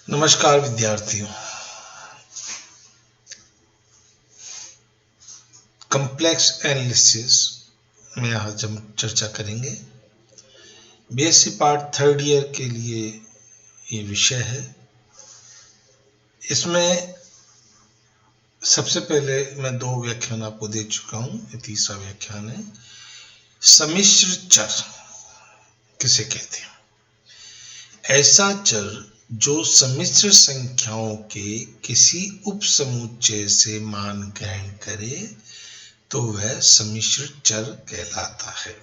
नमस्कार विद्यार्थियों। Complex analysis में आज हम चर्चा करेंगे। बीएससी पार्ट थर्ड ईयर के लिए ये विषय है। इसमें सबसे पहले मैं 2 व्याख्यान आपको दे चुका हूँ, ये तीसरा व्याख्यान है। सम्मिश्र चर किसे कहते हैं? ऐसा चर जो सम्मिश्र संख्याओं के किसी उपसमुच्चय से मान ग्रहण करे तो वह सम्मिश्र चर कहलाता है।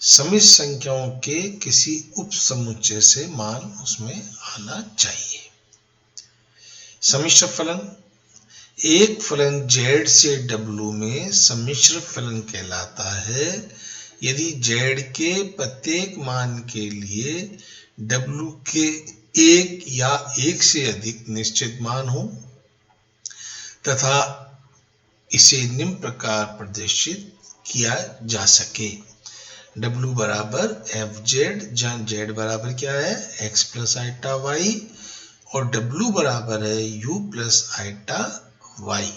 सम्मिश्र संख्याओं के किसी उपसमुच्चय से मान उसमें आना चाहिए। सम्मिश्र फलन, एक फलन z से w में सम्मिश्र फलन कहलाता है यदि z के प्रत्येक मान के लिए w के एक या एक से अधिक निश्चित मान हो तथा इसे निम्न प्रकार प्रदर्शित किया जा सके। w बराबर fz, जहाँ z बराबर क्या है x प्लस आइटा y और w बराबर है u प्लस आइटा y।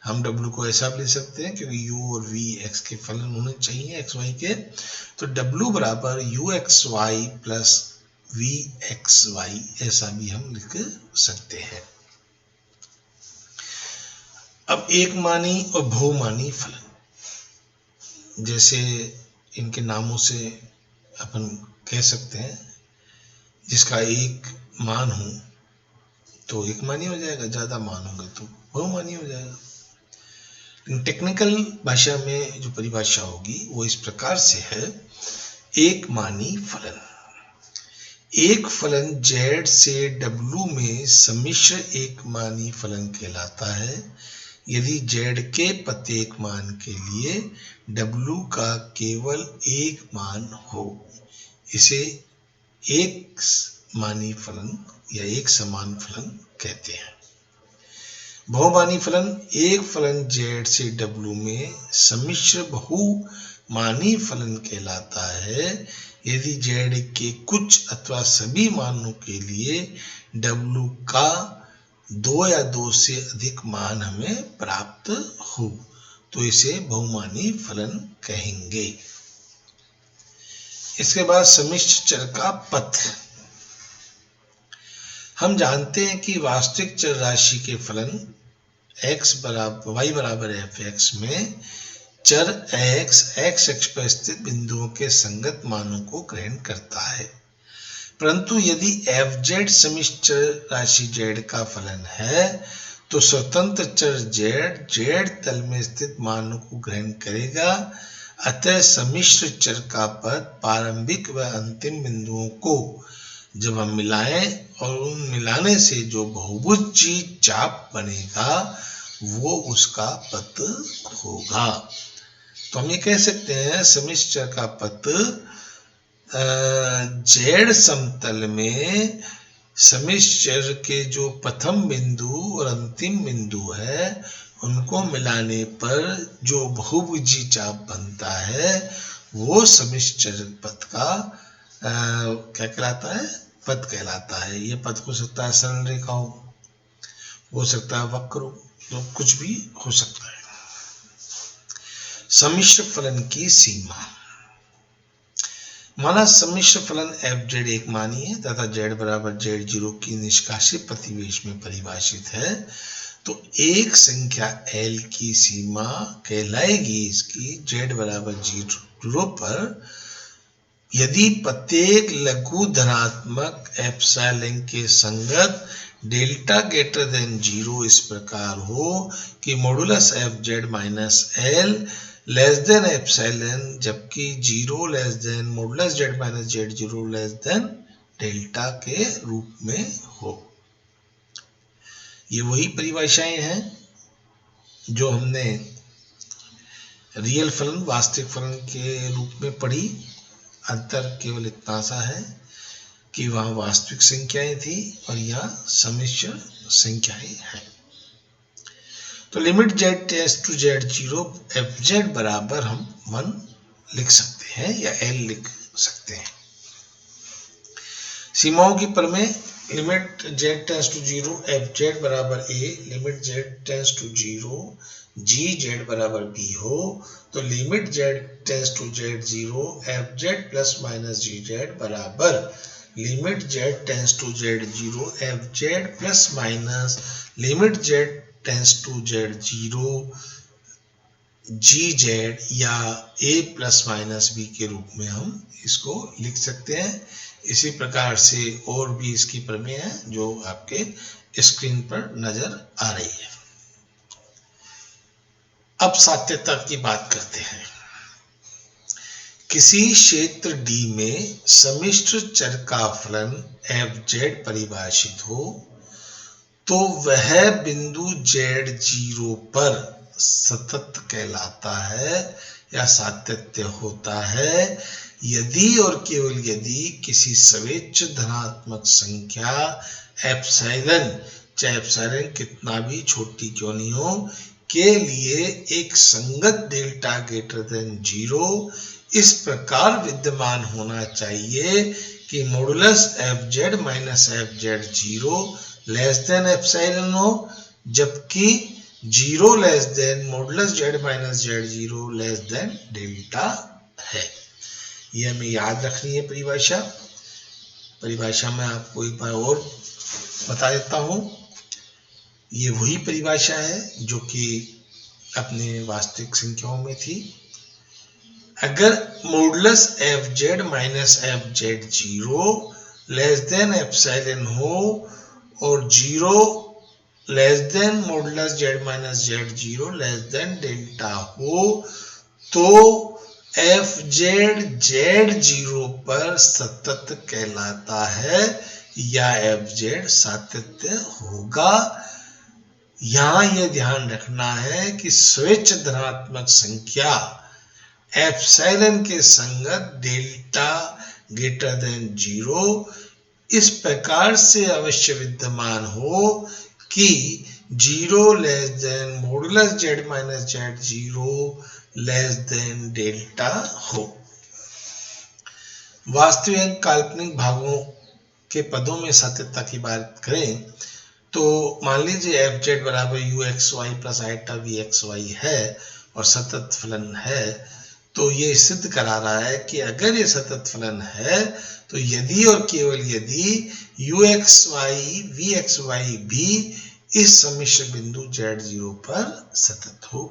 हम w को ऐसा भी ले सकते हैं क्योंकि u और v x के फलन होने चाहिए x y के, तो w बराबर uxy प्लस vxy ऐसा भी हम लिख सकते हैं। अब एक मानी और बहुमानी फलन, जैसे इनके नामों से अपन कह सकते हैं, जिसका एक मान हो तो एक मानी हो जाएगा, ज्यादा मान होंगे तो बहुमानी हो जाएगा। टेक्निकल भाषा में जो परिभाषा होगी वो इस प्रकार से है। एक मानी फलन, एक फलन z से w में सम्मिश्र एक मानी फलन कहलाता है यदि z के प्रत्येक मान के लिए w का केवल एक मान हो। इसे एक मानी फलन या एक समान फलन कहते हैं। बहुमानी फलन, एक फलन z से w में सम्मिश्र बहुमानी फलन कहलाता है यदि z के कुछ अथवा सभी मानों के लिए w का 2 या 2 से अधिक मान हमें प्राप्त हो तो इसे बहुमानी फलन कहेंगे। इसके बाद सम्मिश्र चर का पथ। हम जानते हैं कि वास्तविक चर राशि के फलन y बराबर fx में चर x अक्ष पर स्थित बिंदुओं के संगत मानों को ग्रहण करता है, परंतु यदि fz सम्मिश्र राशि z का फलन है तो स्वतंत्र चर z तल में स्थित मानों को ग्रहण करेगा। अतः सम्मिश्र चर का पद प्रारंभिक व अंतिम बिंदुओं को जब हम मिलाएं और उन मिलाने से जो बहुभुजी चाप बनेगा वो उसका पद होगा। तो हम ये कह सकते हैं सम्मिश्र चर का पद z समतल में सम्मिश्र चर के जो प्रथम बिंदु और अंतिम बिंदु है उनको मिलाने पर जो बहुभुजी चाप बनता है वो सम्मिश्र चर पद का क्या कहलाता है? पद कहलाता है। ये पद हो सकता है सरल रेखा हो सकता है वक्र हो, तो कुछ भी हो सकता है। सम्मिश्र फलन की सीमा। माना सम्मिश्र फलन fz एक मानी है तथा z बराबर z0 की निष्कासित प्रतिवेश में परिभाषित है तो एक संख्या l की सीमा कहलाएगी इसकी z बराबर 0 पर यदि प्रत्येक लघु धनात्मक एप्सिलॉन के संगत डेल्टा ग्रेटर देन 0 इस प्रकार हो कि modulus fz minus l less than epsilon, जबकि 0 less than modulus z minus z0 less than delta के रूप में हो। ये वही परिभाषाएं हैं जो हमने रियल फलन वास्तविक फलन के रूप में पढ़ी। अंतर केवल इतना सा है कि वहां वास्तविक संख्याएं थी और यहाँ सम्मिश्र संख्याएं हैं। तो limit z tends to z0 fz बराबर हम 1 लिख सकते हैं या l लिख सकते हैं। सीमाओं की प्रमेय, limit z tends to 0 F Z बराबर a, limit z tends to 0 G Z बराबर b हो तो limit z tends to z 0 F Z plus minus G Z बराबर limit z tends to z 0 F Z plus minus limit z tends to z 0 G Z या a plus minus b के रूप में हम इसको लिख सकते हैं। इसी प्रकार से और भी इसकी प्रमेय है जो आपके स्क्रीन पर नजर आ रही है। अब सात्यता की बात करते हैं। किसी क्षेत्र D में सम्मिश्र चर का फलन fz परिभाषित हो तो वह बिंदु z0 पर सतत कहलाता है या सातत्य होता है यदि और केवल यदि किसी सवेच्छ धनात्मक संख्या एप्सिलॉन, चाहे एप्सिलॉन कितना भी छोटी क्यों नहीं हो, के लिए एक संगत डेल्टा ग्रेटर देन 0 इस प्रकार विद्यमान होना चाहिए कि modulus fz minus fz 0 less than epsilon हो, जबकि 0 less than modulus z minus z 0 less than delta है। ये हमें याद रखनी है परिभाषा में आपको एक बार और बता देता हूं। ये वही परिभाषा है जो कि अपने वास्तविक संख्याओं में थी। अगर modulus fz minus fz 0 less than epsilon हो और 0 less than modulus z minus z 0 less than delta हो तो fz z0 पर सतत कहलाता है या fz सातत्य होगा। यहां यह ध्यान रखना है कि स्वेच्छ धनात्मक संख्या एप्सिलॉन के संगत डेल्टा ग्रेटर देन 0 इस प्रकार से अवश्य विद्यमान हो कि 0 less than modulus z minus z 0 less than delta हो। वास्तविक काल्पनिक भागों के पदों में सात्यता की बात करें तो मान लीजिए fz बराबर uxy प्लस आइटा vxy है और सतत फलन है, तो ये सिद्ध करा रहा है कि अगर ये सतत फलन है तो यदि और केवल यदि uxy vxy भी इस सम्मिश्र बिंदु z0 पर सतत हो।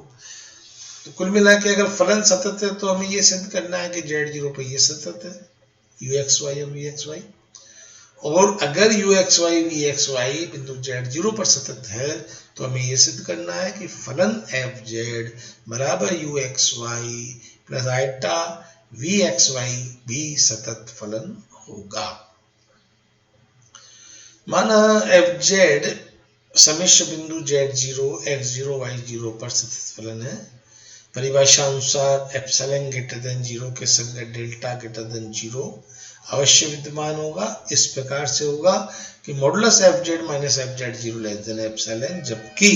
तो कुल मिला के अगर फलन सतत है तो हमें ये सिद्ध करना है कि z0 पर ये सतत है uxy और vxy, और अगर uxy vxy बिंदु z0 पर सतत है तो हमें ये सिद्ध करना है कि फलन fz बराबर uxy प्लस आइटा vxy भी सतत फलन होगा। माना fz सम्मिश्र बिंदु z0 x0 y0 पर सतत फलन है। परिभाषा अनुसार एप्सिलॉन ग्रेटर देन 0 के संगत डेल्टा ग्रेटर देन 0 अवश्य विद्यमान होगा। इस प्रकार से होगा कि modulus fz minus fz 0 less than epsilon, जबकि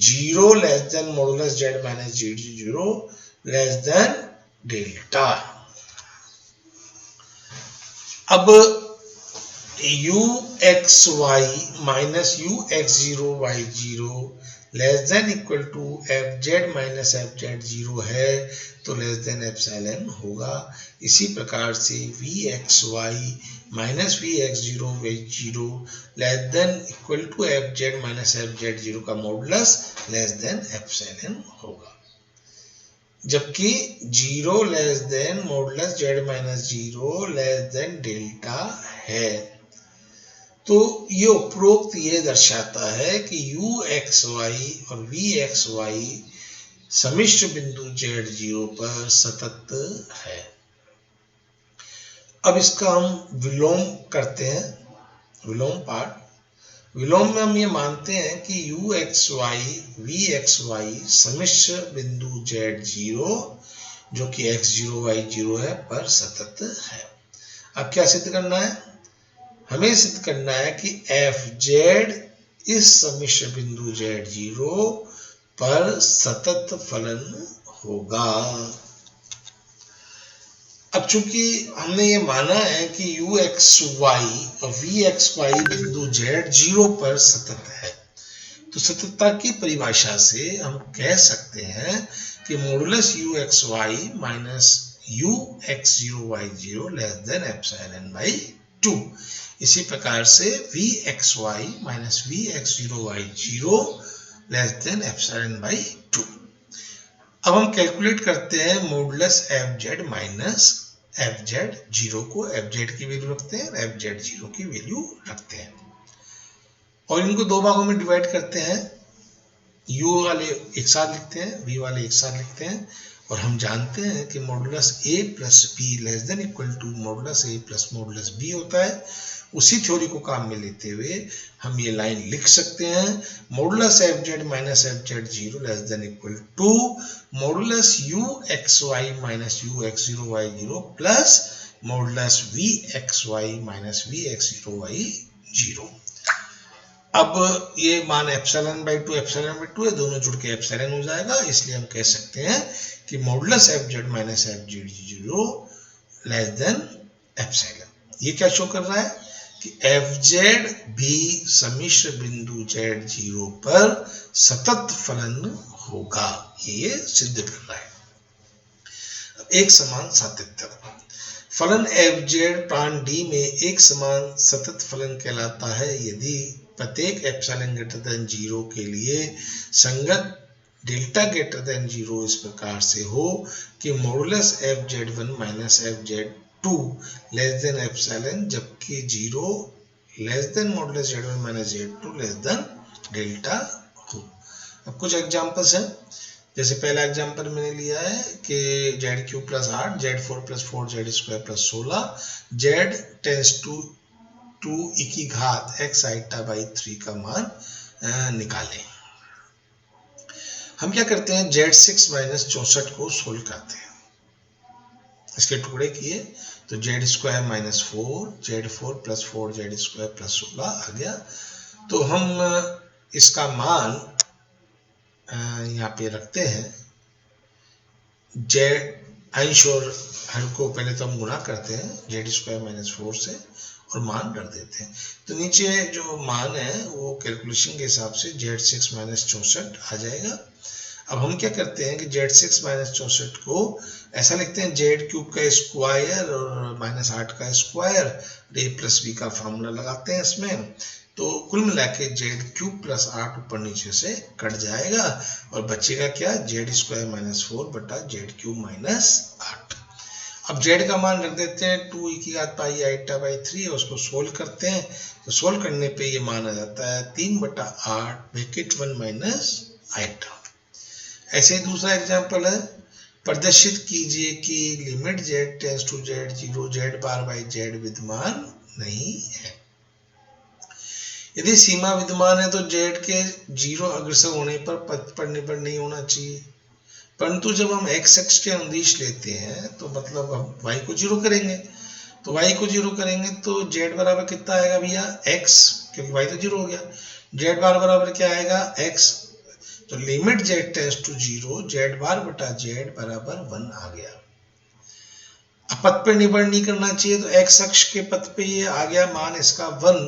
0 less than modulus z minus z 0 less than delta. अब uxy minus ux0 y0 less than equal to fz minus fz 0 है तो लेस देन एप्सिलॉन होगा। इसी प्रकार से vxy minus vx0 y0 less than equal to fz minus fz 0 का modulus less than epsilon होगा, जबकि 0 less than modulus z minus 0 less than delta है। तो ये उपरोक्त ये दर्शाता है कि uxy और vxy सम्मिश्र बिंदु z0 पर सतत है। अब इसका हम विलोम करते हैं, विलोम पाठ। विलोम में हम ये मानते हैं कि uxy vxy सम्मिश्र बिंदु z0 जो कि x0 y0 है पर सतत है। अब क्या सिद्ध करना है? हमें सिद्ध करना है कि fz इस सम्मिश्र बिंदु z0 पर सतत फलन होगा। अब चूंकि हमने ये माना है कि u x y और v x y बिंदु z 0 पर सतत है, तो सततता की परिभाषा से हम कह सकते हैं कि modulus u x y minus u x 0 y 0 less than epsilon by 2। इसी प्रकार से v x y minus v x 0 y 0 less than epsilon by 2। अब हम कैलकुलेट करते हैं modulus F Z minus F Z, zero को F Z की value रखते हैं, एफ जेड जीरो की वैल्यू रखते हैं और इनको दो भागों में डिवाइड करते हैं। u वाले एक साथ लिखते हैं, v वाले एक साथ लिखते हैं और हम जानते हैं कि modulus a plus B less than equal to modulus a plus modulus b होता है। उसी थ्योरी को काम में लेते हुए हम ये लाइन लिख सकते हैं, modulus F Z minus F Z zero less than equal to modulus u X Y minus u X zero Y zero plus modulus v X Y minus v X zero Y zero. अब ये मान epsilon by 2 है, दोनों जुड़ के epsilon हो जाएगा, इसलिए हम कह सकते हैं कि modulus F Z minus F Z zero less than epsilon. ये क्या शो कर रहा है कि एफ जेड भी सम्मिश्र बिंदु जेड जीरो पर सतत फलन होगा, ये सिद्ध कर रहा है। एक समान सातत्य फलन एफ जेड प्रांत डी में एक समान सतत फलन कहलाता है यदि प्रत्येक एप्सिलॉन ग्रेटर देन जीरो के लिए संगत डेल्टा ग्रेटर देन जीरो इस प्रकार से हो कि modulus F Z one minus F Z two less than epsilon, जबकि zero less than modulus Z one minus Z two less than delta हो। अब कुछ एग्जांपल्स हैं, जैसे पहला एग्जांपल मैंने लिया है कि Z cube plus 8, Z 4 plus 4, Z square plus 16, Z tends to 2 e की घात x आइटा बाई 3 का मान निकालें। हम क्या करते हैं, z6 माइनस 64 को सोल्व करते हैं, इसके टुकड़े किए तो Z square minus 4, Z 4 plus 4, Z square plus 16 आ गया। तो हम इसका मान यहाँ पे रखते हैं, जेड अंश और हर को पहले तो हम गुणा करते हैं जेड स्क्वायर माइनस 4 से और मान कर देते हैं, तो नीचे जो मान है वो कैलकुलेशन के हिसाब से z6 माइनस 64 आ जाएगा। अब हम क्या करते हैं कि z6 माइनस 64 को ऐसा लिखते हैं z क्यूब का स्क्वायर और माइनस 8 का स्क्वायर, a प्लस बी का फॉर्मूला लगाते हैं इसमें, तो कुल मिला के z क्यूब प्लस 8 ऊपर नीचे से कट जाएगा और बचेगा क्या, z स्क्वायर माइनस 4 बटा z क्यूब माइनस 8। अब z का मान रख देते हैं 2 e की घात पाई आइटा बाई 3, उसको सोल्व करते हैं तो सोल्व करने पे ये मान आ जाता है 3 बटा 8 ब्रैकेट 1 माइनस आइटा। ऐसे ही दूसरा एग्जांपल है, प्रदर्शित कीजिए कि limit z tends to z zero z bar by z विद्यमान नहीं है। यदि सीमा विद्यमान है तो z के जीरो अग्रसर होने पर पथ पर निर्भर नहीं होना चाहिए, परंतु जब हम x अक्ष के अनुदिश लेते हैं तो मतलब हम y को जीरो करेंगे, तो y को जीरो करेंगे तो z बराबर कितना आएगा भैया x, क्योंकि y तो जीरो हो गया, z बार बराबर क्या आएगा x, तो limit z tends to zero z bar बटा z बराबर 1 आ गया। अब पथ पे निर्भर नहीं करना चाहिए तो x अक्ष के पथ पे ये आ गया मान इसका 1,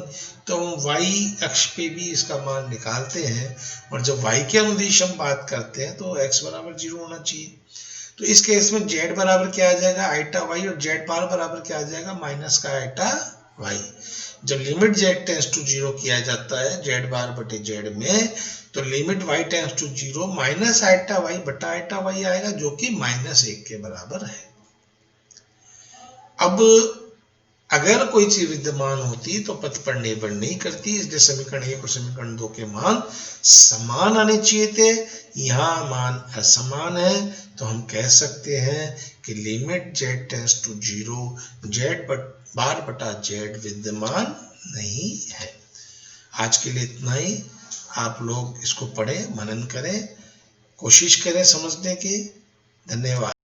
तो हम y अक्ष पे भी इसका मान निकालते हैं और जब y के अनुदिश हम बात करते हैं तो x बराबर 0 होना चाहिए। तो इस केस में z बराबर क्या आ जाएगा आइटा y और z बार बराबर क्या आ जाएगा माइनस का आइटा y। जब लिमिट z टेंस टू 0 किया जाता है z बार बटे z में, तो limit y tends to 0 minus iota y बटा आइटा y आएगा जो कि -1 के बराबर है। अब अगर कोई चीज विद्यमान होती तो पथ पर निर्भर नहीं करती, इसलिए समीकरण 1 और समीकरण 2 के मान समान आने चाहिए थे, यहाँ मान असमान है, तो हम कह सकते हैं कि limit z tends to 0 z bar बटा z विद्यमान नहीं है। आज के लिए इतना ही, आप लोग इसको पढ़ें, मनन करें, कोशिश करें समझने की। धन्यवाद।